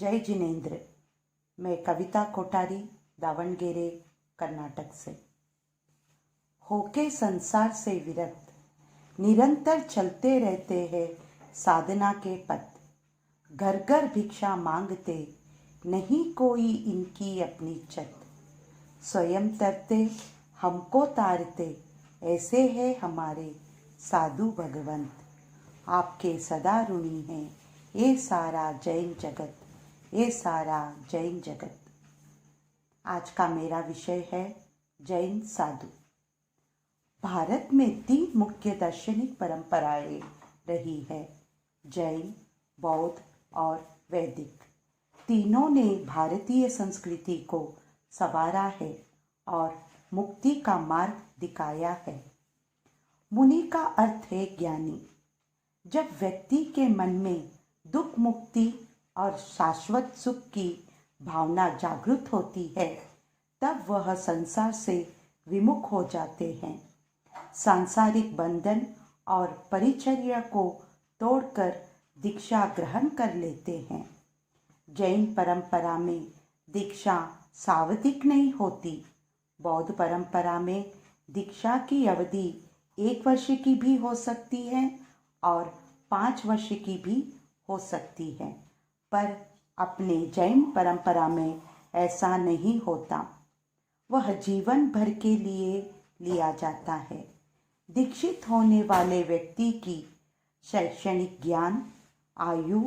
जय जिनेंद्र। मैं कविता कोठारी, दावणगेरे, कर्नाटक से। होके संसार से विरक्त निरंतर चलते रहते हैं साधना के पथ। घर घर भिक्षा मांगते, नहीं कोई इनकी अपनी छत। स्वयं तरते हमको तारते, ऐसे है हमारे साधु भगवंत। आपके सदा ऋणी हैं ये सारा जैन जगत, ये सारा जैन जगत। आज का मेरा विषय है जैन साधु। भारत में 3 मुख्य दार्शनिक परंपराएं रही है, जैन, बौद्ध और वैदिक। तीनों ने भारतीय संस्कृति को संवारा है और मुक्ति का मार्ग दिखाया है। मुनि का अर्थ है ज्ञानी। जब व्यक्ति के मन में दुख मुक्ति और शाश्वत सुख की भावना जागृत होती है, तब वह संसार से विमुख हो जाते हैं। सांसारिक बंधन और परिचर्या को तोड़कर दीक्षा ग्रहण कर लेते हैं। जैन परंपरा में दीक्षा सावधिक नहीं होती। बौद्ध परंपरा में दीक्षा की अवधि 1 वर्ष की भी हो सकती है और 5 वर्ष की भी हो सकती है, पर अपने जैन परंपरा में ऐसा नहीं होता। वह जीवन भर के लिए लिया जाता है। दीक्षित होने वाले व्यक्ति की शैक्षणिक ज्ञान, आयु,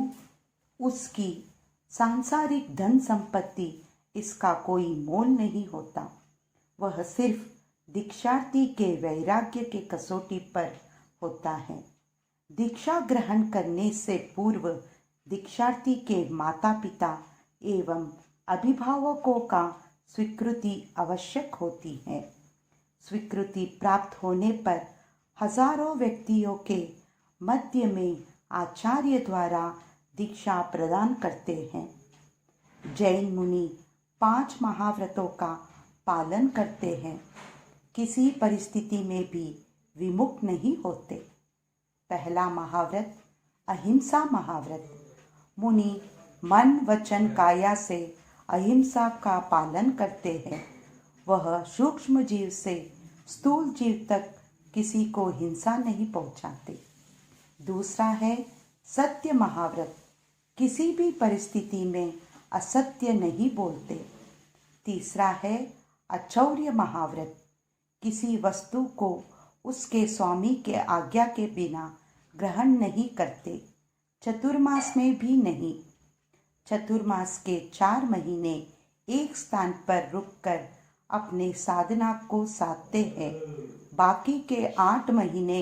उसकी सांसारिक धन संपत्ति, इसका कोई मोल नहीं होता। वह सिर्फ दीक्षार्थी के वैराग्य के कसौटी पर होता है। दीक्षा ग्रहण करने से पूर्व दीक्षार्थी के माता पिता एवं अभिभावकों का स्वीकृति आवश्यक होती है। स्वीकृति प्राप्त होने पर हजारों व्यक्तियों के मध्य में आचार्य द्वारा दीक्षा प्रदान करते हैं। जैन मुनि 5 महाव्रतों का पालन करते हैं। किसी परिस्थिति में भी विमुख नहीं होते। पहला महाव्रत अहिंसा महाव्रत। मुनि मन वचन काया से अहिंसा का पालन करते हैं। वह सूक्ष्म जीव से स्थूल जीव तक किसी को हिंसा नहीं पहुंचाते। दूसरा है सत्य महाव्रत। किसी भी परिस्थिति में असत्य नहीं बोलते। तीसरा है अचौर्य महाव्रत। किसी वस्तु को उसके स्वामी के आज्ञा के बिना ग्रहण नहीं करते। चतुर्मास में भी नहीं। चतुर्मास के 4 महीने एक स्थान पर रुककर अपने साधना को साधते हैं। बाकी के 8 महीने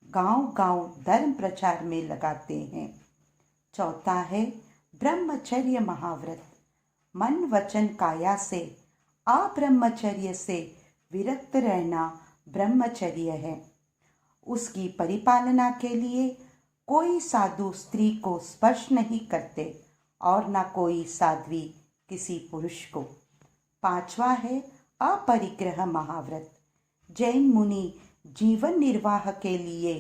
गांव-गांव धर्म प्रचार में लगाते हैं। चौथा है ब्रह्मचर्य महाव्रत। मन वचन काया से अब्रह्मचर्य से विरक्त रहना ब्रह्मचर्य है। उसकी परिपालना के लिए कोई साधु स्त्री को स्पर्श नहीं करते और न कोई साध्वी किसी पुरुष को। 5वां है अपरिग्रह महाव्रत। जैन मुनि जीवन निर्वाह के लिए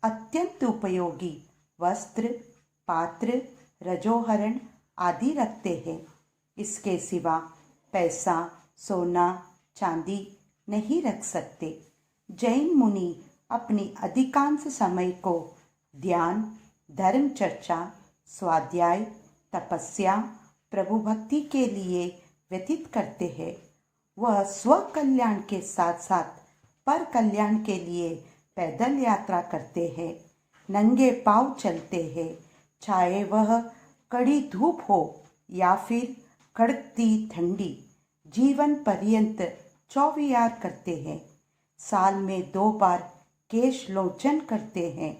अत्यंत उपयोगी वस्त्र, पात्र, रजोहरण आदि रखते हैं। इसके सिवा पैसा, सोना, चांदी नहीं रख सकते। जैन मुनि अपनी अधिकांश समय को ध्यान, धर्म चर्चा, स्वाध्याय, तपस्या, प्रभु भक्ति के लिए व्यतीत करते हैं। वह स्व कल्याण के साथ साथ पर कल्याण के लिए पैदल यात्रा करते हैं, नंगे पांव चलते हैं, चाहे वह कड़ी धूप हो या फिर कड़कती ठंडी। जीवन पर्यंत चौविहार करते हैं। साल में 2 बार केश लोचन करते हैं।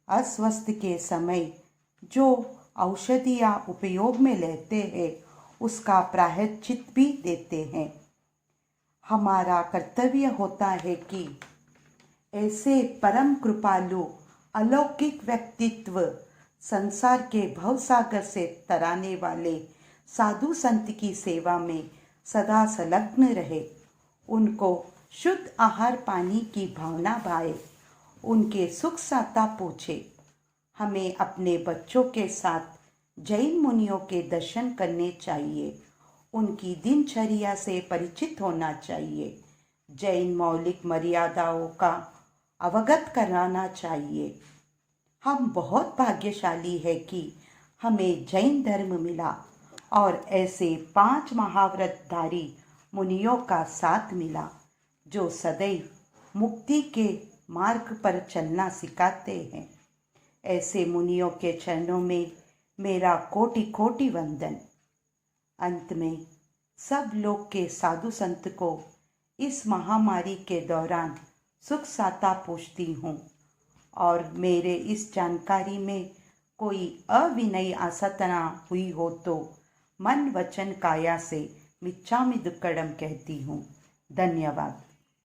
अस्वस्थ के समय जो औषधियाँ उपयोग में लेते हैं, उसका प्रायश्चित भी देते हैं। हमारा कर्तव्य होता है कि ऐसे परम कृपालु अलौकिक व्यक्तित्व, संसार के भवसागर से तराने वाले साधु संत की सेवा में सदा संलग्न रहे। उनको शुद्ध आहार पानी की भावना भाए, उनके सुख साता पूछे। हमें अपने बच्चों के साथ जैन मुनियों के दर्शन करने चाहिए, उनकी दिनचर्या से परिचित होना चाहिए, जैन मौलिक मर्यादाओं का अवगत कराना चाहिए। हम बहुत भाग्यशाली है कि हमें जैन धर्म मिला और ऐसे 5 महाव्रतधारी मुनियों का साथ मिला जो सदैव मुक्ति के मार्ग पर चलना सिखाते हैं। ऐसे मुनियों के चरणों में मेरा कोटि कोटि वंदन। अंत में सब लोग के साधु संत को इस महामारी के दौरान सुख साता पूछती हूँ और मेरे इस जानकारी में कोई अविनयी आसतना हुई हो तो मन वचन काया से मिच्छामि दुक्कडम कहती हूँ। धन्यवाद।